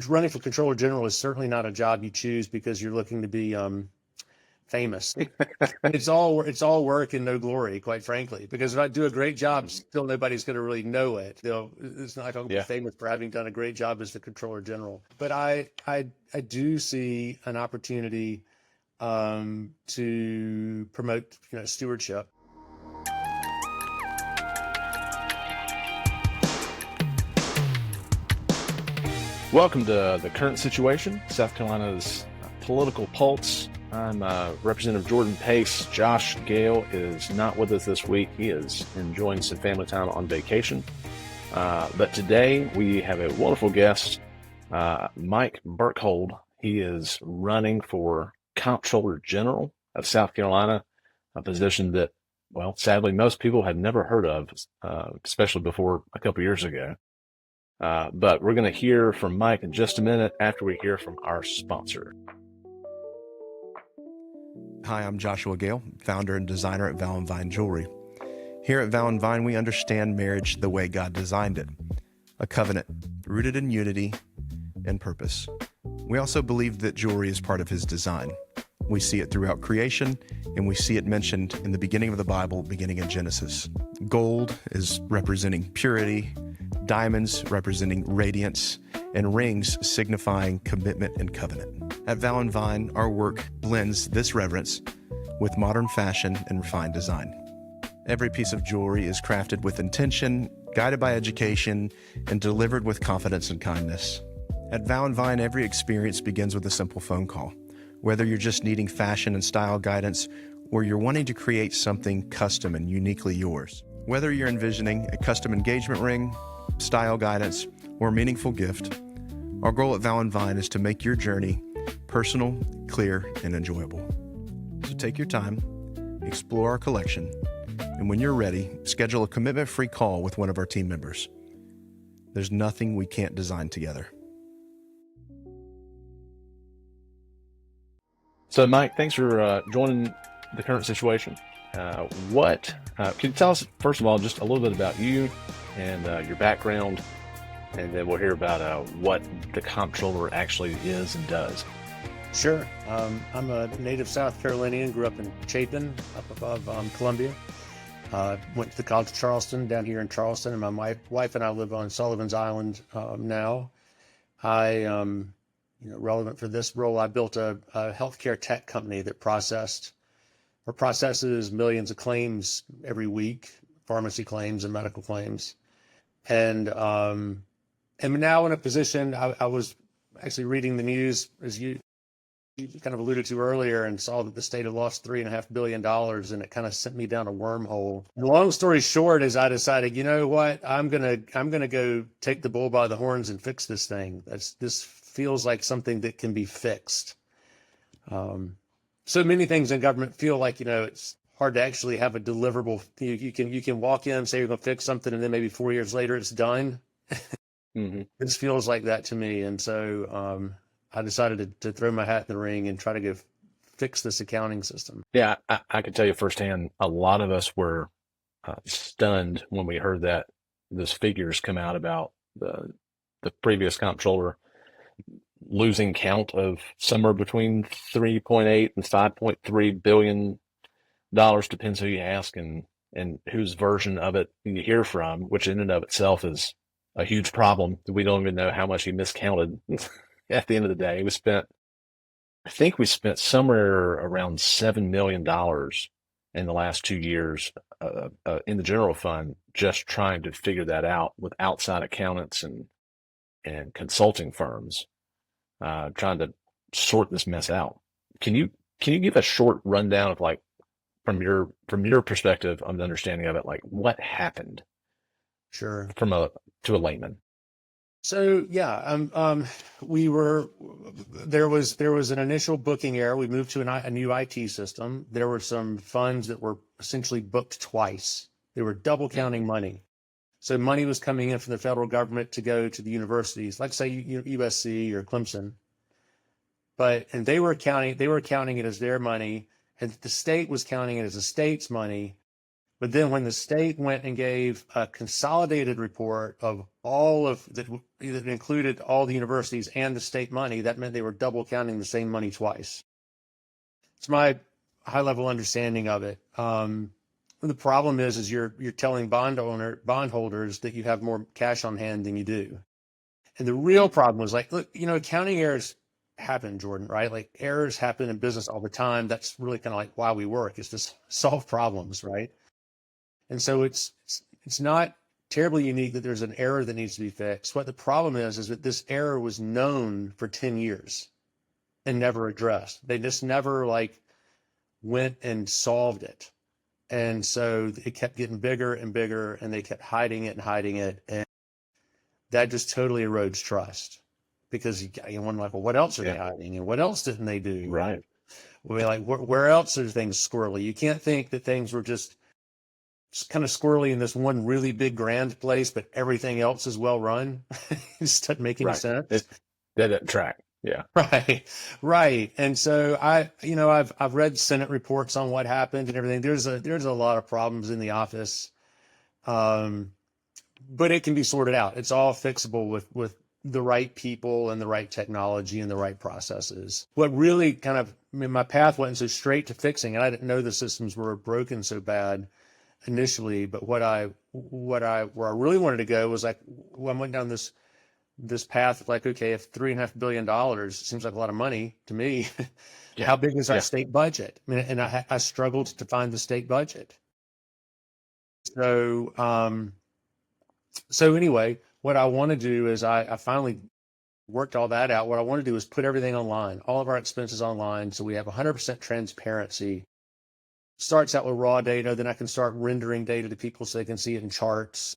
running for Comptroller General is certainly not a job you choose because you're looking to be famous. It's all work and no glory, quite frankly. Because if I do a great job, still nobody's going to really know it. It's not going to be famous for having done a great job as the Comptroller General. But I do see an opportunity to promote stewardship. Welcome to The Current Situation, South Carolina's political pulse. I'm Representative Jordan Pace. Josh Gale is not with us this week. He is enjoying some family time on vacation. But today we have a wonderful guest, Mike Burkhold. He is running for Comptroller General of South Carolina, a position that, well, sadly, most people had never heard of, especially before a couple years ago. But we're going to hear from Mike in just a minute after we hear from our sponsor. Hi, I'm Joshua Gale, founder and designer at Val & Vine Jewelry. Here at Val & Vine, we understand marriage the way God designed it, a covenant rooted in unity and purpose. We also believe that jewelry is part of His design. We see it throughout creation, and we see it mentioned in the beginning of the Bible, beginning in Genesis. Gold is representing purity, diamonds representing radiance, and rings signifying commitment and covenant. At Val & Vine, our work blends this reverence with modern fashion and refined design. Every piece of jewelry is crafted with intention, guided by education, and delivered with confidence and kindness. At Val & Vine, every experience begins with a simple phone call. Whether you're just needing fashion and style guidance, or you're wanting to create something custom and uniquely yours. Whether you're envisioning a custom engagement ring, style guidance, or a meaningful gift, our goal at Val & Vine is to make your journey personal, clear, and enjoyable. So take your time, explore our collection, and when you're ready, schedule a commitment-free call with one of our team members. There's nothing we can't design together. So, Mike, thanks for joining The Current Situation. Can you tell us, first of all, just a little bit about you and your background, and then we'll hear about what the comptroller actually is and does. Sure. I'm a native South Carolinian, grew up in Chapin, up above Columbia. Went to the College of Charleston down here in Charleston, and my wife and I live on Sullivan's Island now. Relevant for this role, I built a healthcare tech company that processes millions of claims every week, pharmacy claims and medical claims. And am now in a position, I was actually reading the news, as you kind of alluded to earlier, and saw that the state had lost $3.5 billion, and it kind of sent me down a wormhole. The long story short is I decided, you know what, I'm gonna go take the bull by the horns and fix this thing. This feels like something that can be fixed. So many things in government feel like, it's hard to actually have a deliverable. You can walk in, say you're going to fix something, and then maybe 4 years later it's done. Mm-hmm. This feels like that to me. And so I decided to throw my hat in the ring and try to go fix this accounting system. Yeah, I can tell you firsthand, a lot of us were stunned when we heard that those figures come out about the previous comptroller losing count of somewhere between 3.8 and 5.3 billion dollars, depends who you ask and whose version of it you hear from, which in and of itself is a huge problem. We don't even know how much he miscounted. At the end of the day, I think we spent somewhere around $7 million in the last 2 years in the general fund, just trying to figure that out with outside accountants and consulting firms, trying to sort this mess out. Can you give a short rundown of, like, from your perspective on the understanding of it, like what happened? Sure. To a layman. So yeah, there was an initial booking error. We moved to a new IT system. There were some funds that were essentially booked twice. They were double counting money. So money was coming in from the federal government to go to the universities, like say USC or Clemson. And they were counting it as their money, and the state was counting it as the state's money. But then when the state went and gave a consolidated report of all of that included all the universities and the state money. That meant they were double counting the same money twice. It's my high level understanding of it. The problem is you're telling bondholders that you have more cash on hand than you do. And the real problem was like, look, accounting errors happen, Jordan, right? Like errors happen in business all the time. That's really kind of like why we work, is to solve problems, right? And so it's not terribly unique that there's an error that needs to be fixed. What the problem is that this error was known for 10 years and never addressed. They just never like went and solved it. And so it kept getting bigger and bigger, and they kept hiding it. And that just totally erodes trust, because you wonder, like, well, what else are they hiding? And what else didn't they do? Right. We're like, where else are things squirrely? You can't think that things were just kind of squirrely in this one really big grand place, but everything else is well run. It just doesn't make any sense. That doesn't track. Yeah. Right. And so I've read Senate reports on what happened and everything. There's a lot of problems in the office, but it can be sorted out. It's all fixable with the right people and the right technology and the right processes. What really my path went so straight to fixing, and I didn't know the systems were broken so bad initially, but where I really wanted to go was like, I went down this path of like, okay, if $3.5 billion seems like a lot of money to me, how big is our state budget? I mean, and I struggled to find the state budget. So anyway, what I want to do is I finally worked all that out. What I want to do is put everything online, all of our expenses online, so we have 100% transparency. Starts out with raw data, then I can start rendering data to people so they can see it in charts.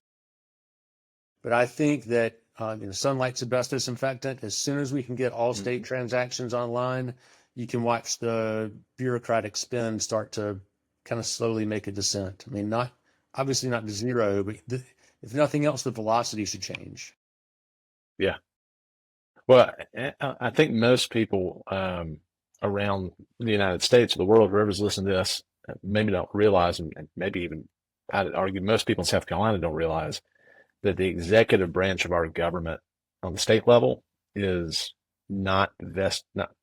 But I think that sunlight's the best disinfectant. As soon as we can get all state transactions online, you can watch the bureaucratic spend start to kind of slowly make a descent. I mean, obviously not to zero, but if nothing else, the velocity should change. Yeah. Well, I think most people around the United States or the world, whoever's listening to this, maybe don't realize, and maybe even I'd argue most people in South Carolina don't realize, that the executive branch of our government on the state level is not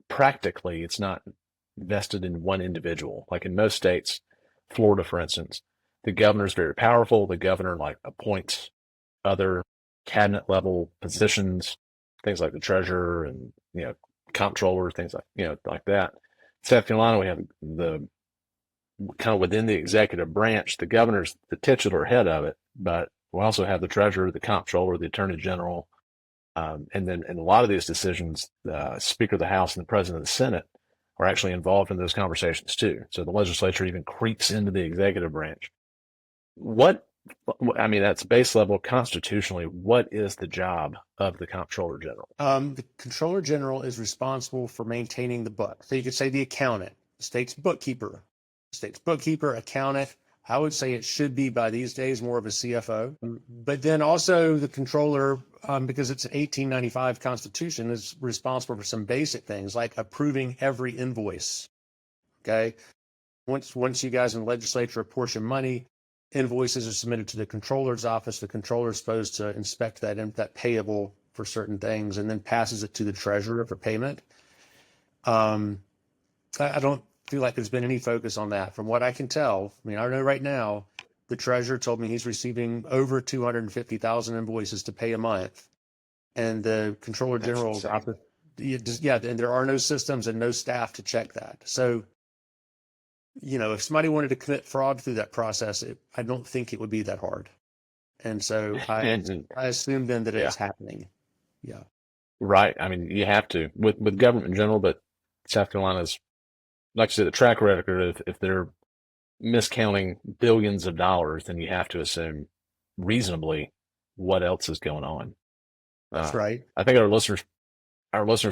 practically, it's not vested in one individual. Like in most states, Florida, for instance, the governor is very powerful. The governor like appoints other cabinet level positions, things like the treasurer and, comptroller, things like that. South Carolina, we have the kind of within the executive branch, the governor's the titular head of it, but we also have the treasurer, the comptroller, the attorney general, and then in a lot of these decisions, the Speaker of the House and the President of the Senate are actually involved in those conversations too. So the legislature even creeps into the executive branch. That's base level constitutionally, what is the job of the Comptroller General? The Comptroller General is responsible for maintaining the book. So you could say the accountant, the state's bookkeeper, accountant. I would say it should be by these days more of a CFO, but then also the controller, because it's an 1895 Constitution, is responsible for some basic things like approving every invoice. Okay. Once you guys in the legislature apportion money, invoices are submitted to the controller's office. The controller is supposed to inspect that payable for certain things and then passes it to the treasurer for payment. I don't feel like there's been any focus on that from what I can tell. I mean, I know right now the treasurer told me he's receiving over 250,000 invoices to pay a month, and the Comptroller General's office, and there are no systems and no staff to check that. So, if somebody wanted to commit fraud through that process, I don't think it would be that hard. And so I assume then that it's happening. Yeah. Right. I mean, you have to with government in general, but South Carolina's, like I said, the track record, if they're miscounting billions of dollars, then you have to assume reasonably what else is going on. That's right. I think our listeners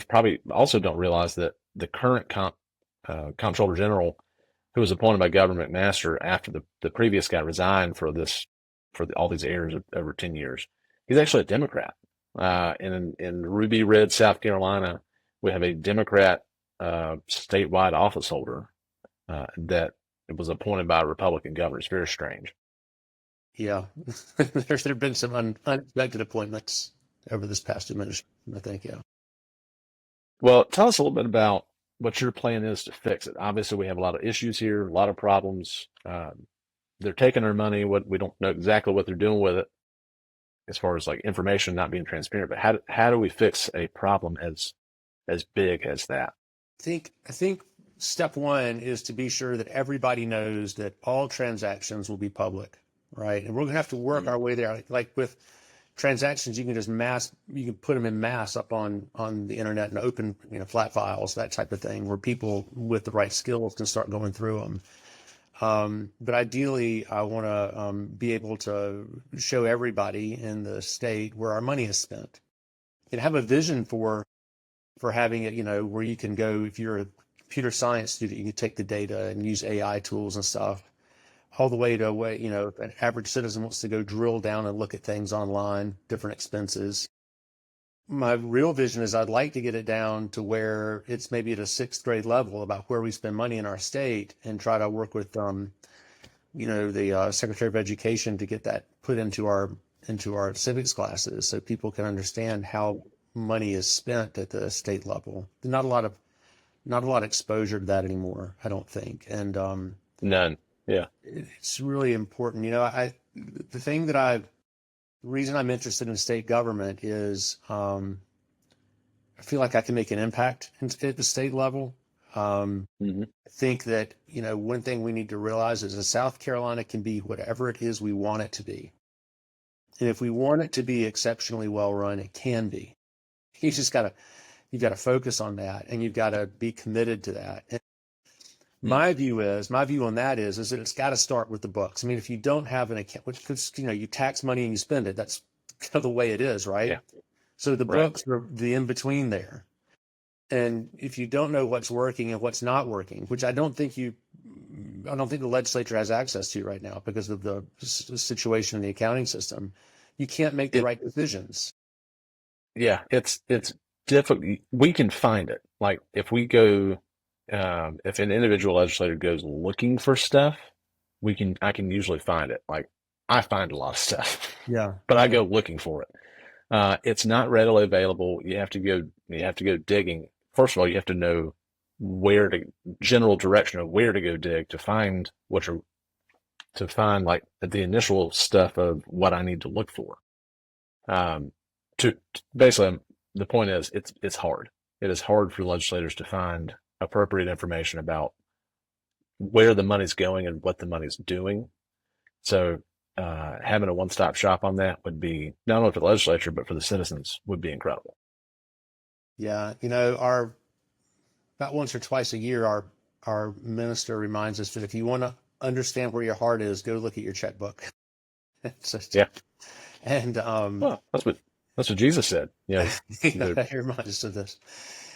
probably also don't realize that the current Comptroller General, who was appointed by Governor McMaster after the previous guy resigned for all these errors over 10 years, he's actually a Democrat. In Ruby Ridge, South Carolina, we have a Democrat statewide office holder that was appointed by a Republican governor. It's very strange. Yeah, there've been some unexpected appointments over this past administration, I think. Yeah. Well, tell us a little bit about what your plan is to fix it. Obviously, we have a lot of issues here, a lot of problems. They're taking our money. What we don't know exactly what they're doing with it, as far as like information not being transparent. But how do we fix a problem as big as that? I think step one is to be sure that everybody knows that all transactions will be public, right? And we're gonna have to work our way there. Like with transactions, you can just you can put them in mass up on the internet and open, flat files, that type of thing, where people with the right skills can start going through them. But ideally, I want to be able to show everybody in the state where our money is spent and have a vision for having it, where you can go, if you're a computer science student, you can take the data and use AI tools and stuff, all the way to if an average citizen wants to go drill down and look at things online, different expenses. My real vision is I'd like to get it down to where it's maybe at a sixth grade level about where we spend money in our state, and try to work with, the Secretary of Education to get that put into our civics classes so people can understand how money is spent at the state level. Not a lot of exposure to that anymore, I don't think. And None. Yeah. it's really important. The reason I'm interested in state government is I feel like I can make an impact at the state level. Hmm. I think that, one thing we need to realize is that South Carolina can be whatever it is we want it to be. And if we want it to be exceptionally well run, it can be. You've got to focus on that, and you've got to be committed to that. And my view on that is that it's got to start with the books. I mean, if you don't have an account, because you tax money and you spend it, that's kind of the way it is, right? Yeah. So the Right. books are the in between there. And if you don't know what's working and what's not working, which I don't think the legislature has access to right now because of the situation in the accounting system, you can't make the right decisions. Yeah, it's difficult. We can find it. Like if we go, if an individual legislator goes looking for stuff, I can usually find it. Like I find a lot of stuff, Yeah. but I go looking for it. It's not readily available. You have to go digging. First of all, you have to know general direction of where to go dig to find like the initial stuff of what I need to look for. Um, basically, the point is it's hard. It is hard for legislators to find appropriate information about where the money's going and what the money's doing. So having a one-stop shop on that would be, not only for the legislature but for the citizens, would be incredible. Yeah. About once or twice a year, our minister reminds us that if you want to understand where your heart is, go look at your checkbook. Yeah. And Well, that's what Jesus said. Yeah. that reminds us of this.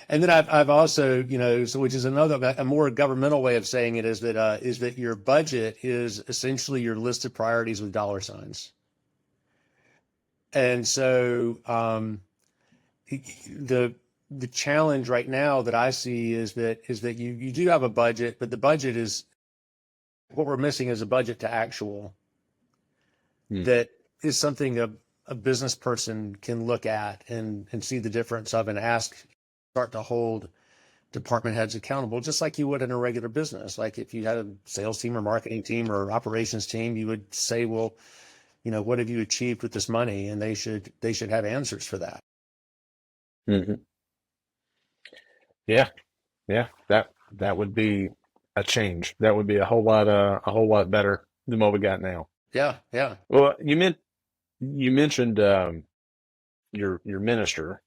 And then I've also, so which is a more governmental way of saying it is that your budget is essentially your list of priorities with dollar signs. And so the challenge right now that I see is that you do have a budget, but the budget is, what we're missing is a budget to actual. That is something a business person can look at and see the difference of, and start to hold department heads accountable, just like you would in a regular business. Like if you had a sales team or marketing team or operations team, you would say, well, what have you achieved with this money? And they should have answers for that. Mm-hmm. Yeah. Yeah. That would be a change. That would be a whole lot better than what we got now. Yeah. Yeah. Well, you mentioned your minister.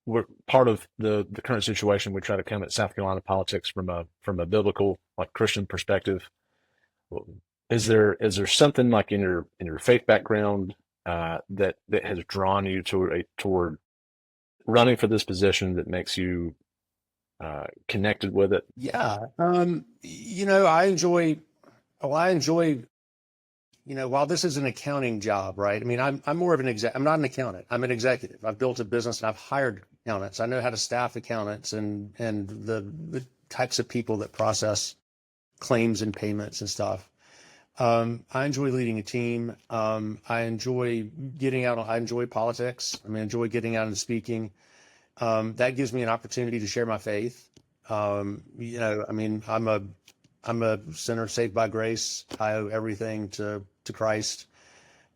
We're part of the current situation. We try to come at South Carolina politics from a biblical, like Christian perspective. Is there something like in your faith background that has drawn you toward running for this position that makes you connected with it? Yeah. I enjoy, while this is an accounting job, right? I mean, I'm more of I'm not an accountant. I'm an executive. I've built a business and I've hired accountants. I know how to staff accountants and the types of people that process claims and payments and stuff. I enjoy leading a team. I enjoy getting out. I enjoy politics. I enjoy getting out and speaking. That gives me an opportunity to share my faith. I'm a sinner saved by grace. I owe everything to Christ.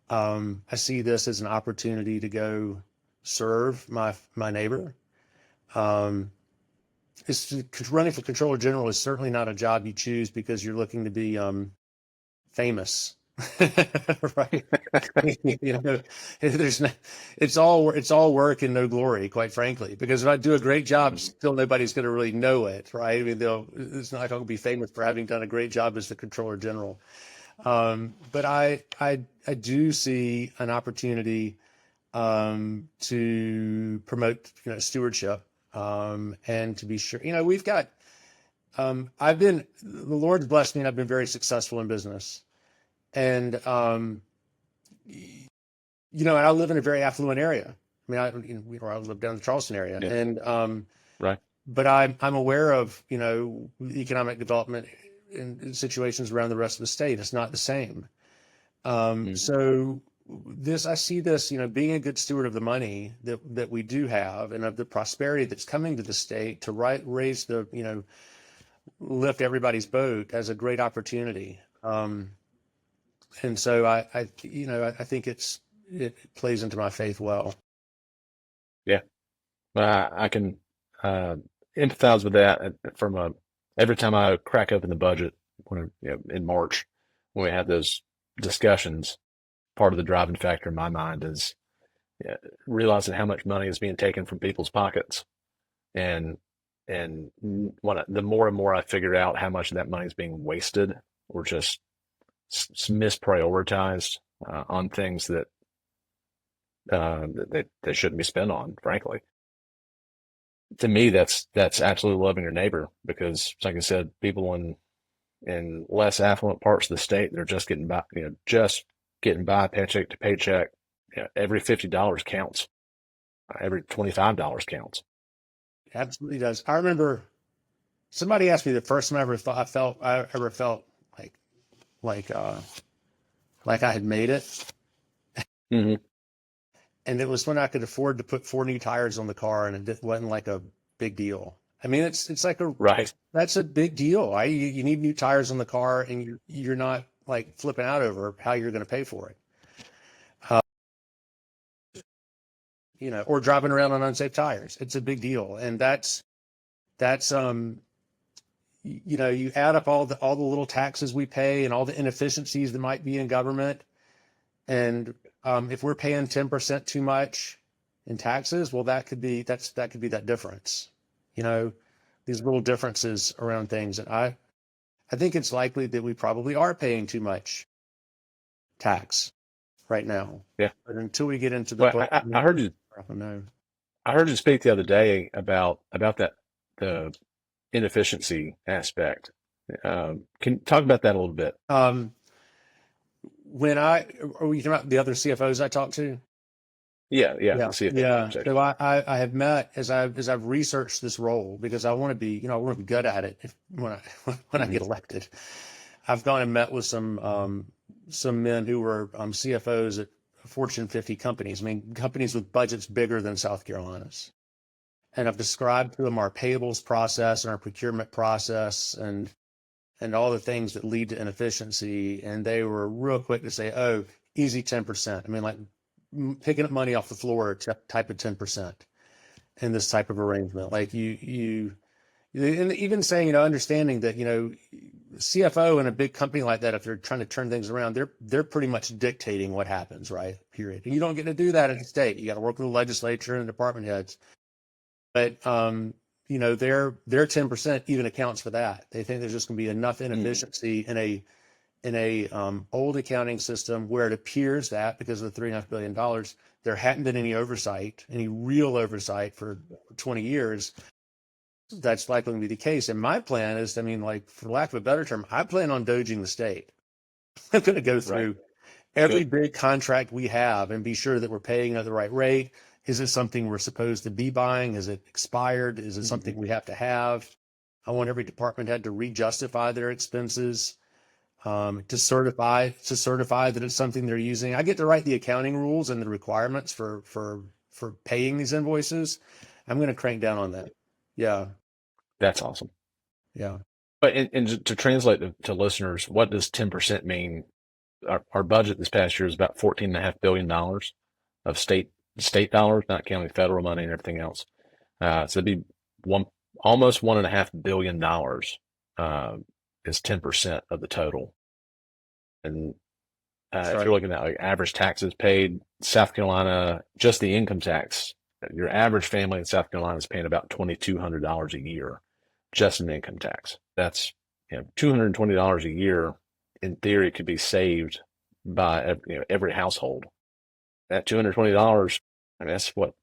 I see this as an opportunity to go serve my neighbor. Running for Comptroller General is certainly not a job you choose because you're looking to be famous. Right. There's no, it's all work and no glory, quite frankly, because if I do a great job, still nobody's going to really know it. Right. It's not like I'll be famous for having done a great job as the Comptroller General. But I do see an opportunity to promote, stewardship, and to be sure, we've got, the Lord's blessed me and I've been very successful in business. And, and I live in a very affluent area. I live down in the Charleston area. Yeah. And, Right. but I'm aware of, economic development in situations around the rest of the state. It's not the same. So I see this, being a good steward of the money that we do have and of the prosperity that's coming to the state to raise the, lift everybody's boat as a great opportunity. And so I think it plays into my faith well. Yeah. I can empathize with that every time I crack open the budget in March when we have those discussions. Part of the driving factor in my mind is realizing how much money is being taken from people's pockets, and the more and more I figure out how much of that money is being wasted or just misprioritized on things that they shouldn't be spent on, frankly. To me, that's absolutely loving your neighbor, because, like I said, people in less affluent parts of the state, they're just getting by paycheck to paycheck. Every $50 counts. Every $25 counts. It absolutely does. I remember somebody asked me the first time I ever felt like I had made it. Mm-hmm. And it was when I could afford to put 4 new tires on the car, and it wasn't like a big deal. It's like right. That's a big deal. You need new tires on the car, and you're not like flipping out over how you're going to pay for it. Or driving around on unsafe tires. It's a big deal. And that's you add up all the little taxes we pay and all the inefficiencies that might be in government. And if we're paying 10% too much in taxes, well, that could be that difference. These little differences around things. And I think it's likely that we probably are paying too much tax right now. Yeah. But until we get into the I heard you. I don't know. I heard you speak the other day about that, the inefficiency aspect. Can you talk about that a little bit? Are we talking about the other CFOs I talked to? Yeah. Yeah. So I have met as I've researched this role, because I want to be good at it when I get elected. I've gone and met with some men who were CFOs at Fortune 50 companies. Companies with budgets bigger than South Carolina's. And I've described to them our payables process and our procurement process and all the things that lead to inefficiency. And they were real quick to say, "Oh, easy 10%." Like picking up money off the floor, type of 10% in this type of arrangement. Like and even saying, understanding that, CFO in a big company like that, if they're trying to turn things around, they're pretty much dictating what happens, right? Period. And you don't get to do that in the state. You got to work with the legislature and department heads. But their 10% even accounts for that. They think there's just going to be enough inefficiency in a old accounting system where it appears that because of the $3.5 billion, there hadn't been any real oversight for 20 years. That's likely to be the case. And my plan is, for lack of a better term, I plan on doging the state. I'm going to go through every big contract we have and be sure that we're paying at the right rate. Is it something we're supposed to be buying? Is it expired? Is it something we have to have? I want every department head to re-justify their expenses. to certify that it's something they're using. I get to write the accounting rules and the requirements for paying these invoices. I'm going to crank down on that. Yeah. That's awesome. Yeah. But and to translate to listeners, what does 10% mean? Our budget this past year is about $14.5 billion of state dollars, not counting federal money and everything else. So it'd be almost $1.5 billion is 10% of the total. And if you're looking at like average taxes paid, South Carolina, just the income tax, your average family in South Carolina is paying about $2,200 a year just in income tax. That's $220 a year. In theory, could be saved by every household. That $220, I mean,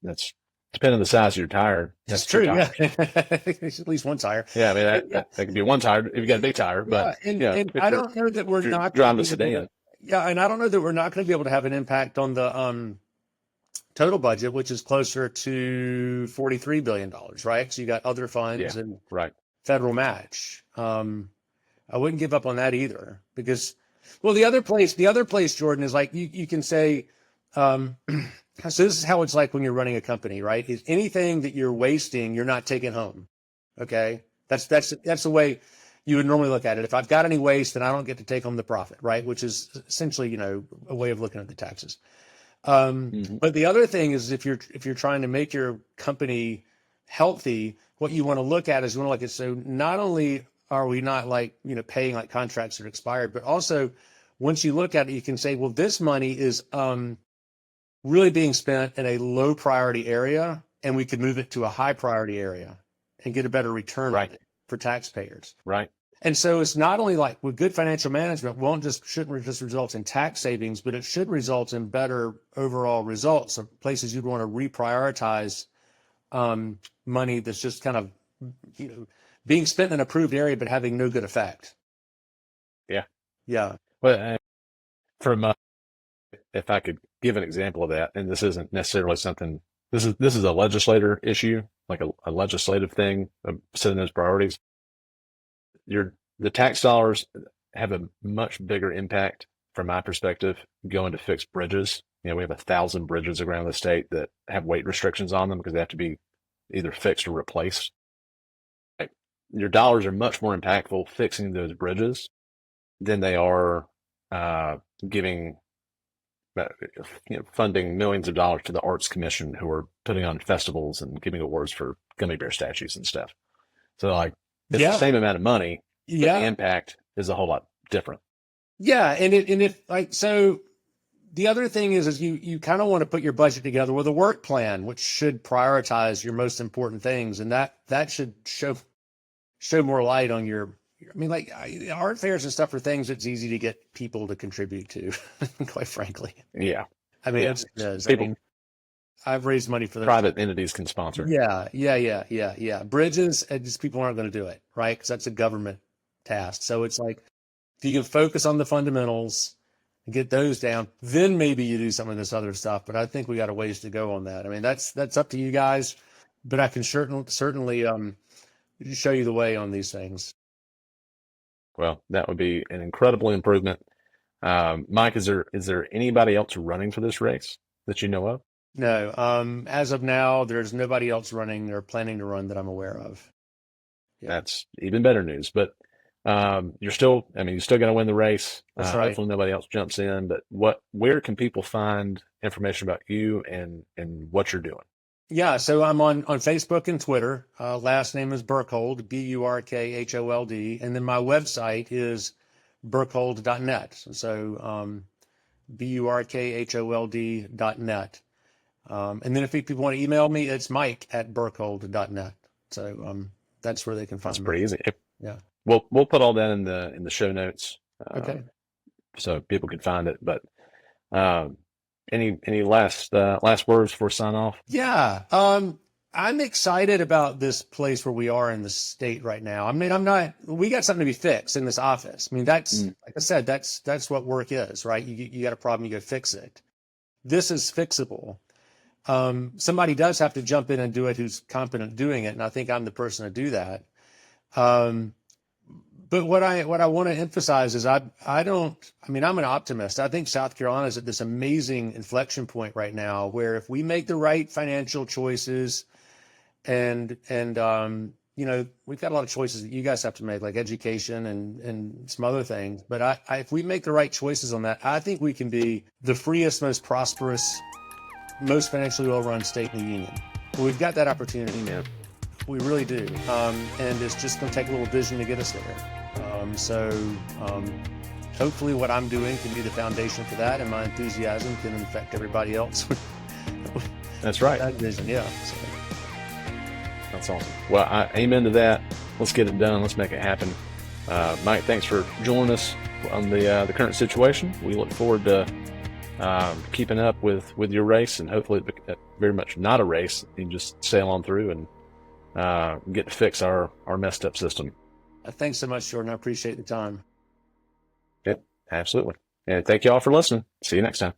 that's depending on the size of your tire. That's true. Yeah, at least one tire. Yeah, I mean that could be one tire if you got a big tire. But and I don't know that we're not driving a sedan. Yeah, and I don't know that we're not going to be able to have an impact on the total budget, which is closer to $43 billion, right? So you got other funds and federal match. I wouldn't give up on that either because, well, the other place, Jordan, is like you can say, so this is how it's like when you're running a company, right? Is anything that you're wasting, you're not taking home. Okay. That's the way you would normally look at it. If I've got any waste, then I don't get to take home the profit, right? Which is essentially, a way of looking at the taxes. But the other thing is if you're trying to make your company healthy, what you want to look at is you want to look at, so not only are we not paying like contracts that are expired, but also once you look at it, you can say, well, this money is really being spent in a low priority area, and we could move it to a high priority area and get a better return on it for taxpayers. Right. And so it's not only like with good financial management shouldn't just result in tax savings, but it should result in better overall results of places you'd want to reprioritize money that's just kind of, being spent in an approved area, but having no good effect. Yeah. Yeah. Well, if I could give an example of that, and this isn't necessarily something, this is a legislator issue, like a legislative thing of setting those priorities. The tax dollars have a much bigger impact from my perspective going to fix bridges. We have 1,000 bridges around the state that have weight restrictions on them because they have to be either fixed or replaced. Your dollars are much more impactful fixing those bridges than they are funding millions of dollars to the Arts Commission, who are putting on festivals and giving awards for gummy bear statues and stuff. So it's the same amount of money, but the impact is a whole lot different. Yeah, so the other thing is you kind of want to put your budget together with a work plan, which should prioritize your most important things, and that should show more light on art fairs and stuff are things that's easy to get people to contribute to, quite frankly. Yeah. I mean, I've raised money for private entities can sponsor. Yeah. Bridges, just people aren't going to do it, right? Because that's a government task. So it's like, if you can focus on the fundamentals and get those down, then maybe you do some of this other stuff. But I think we got a ways to go on that. I mean, that's up to you guys, but I can certainly show you the way on these things. Well, that would be an incredible improvement. Mike, is there anybody else running for this race that you know of? No. As of now, there's nobody else running or planning to run that I'm aware of. Yeah. That's even better news. But you're still going to win the race. That's right. Hopefully nobody else jumps in. But where can people find information about you and what you're doing? Yeah, so I'm on Facebook and Twitter. Last name is Burkhold, Burkhold, and then my website is burkhold.net. So burkhold.net. And then if people want to email me, it's mike@burkhold.net. So that's where they can find me. That's pretty easy. Yeah. We'll put all that in the show notes. Okay. So people can find it. But any last words before sign off? Yeah. I'm excited about this place where we are in the state right now. I mean, we got something to be fixed in this office. I mean, that's, like I said, that's what work is, right? You got a problem, you go fix it. This is fixable. Somebody does have to jump in and do it who's competent doing it. And I think I'm the person to do that. But what I want to emphasize is I'm an optimist. I think South Carolina is at this amazing inflection point right now where if we make the right financial choices and we've got a lot of choices that you guys have to make, like education and some other things. But if we make the right choices on that, I think we can be the freest, most prosperous, most financially well-run state in the union. We've got that opportunity, man. We really do. And it's just going to take a little vision to get us there. Hopefully what I'm doing can be the foundation for that, and my enthusiasm can affect everybody else. That's right. That vision, yeah. So. That's awesome. Well, I amen to that. Let's get it done. Let's make it happen. Mike, thanks for joining us on the current situation. We look forward to keeping up with your race, and hopefully very much not a race. You can just sail on through and get to fix our messed up system. Thanks so much, Jordan. I appreciate the time. Yep, absolutely. And thank you all for listening. See you next time.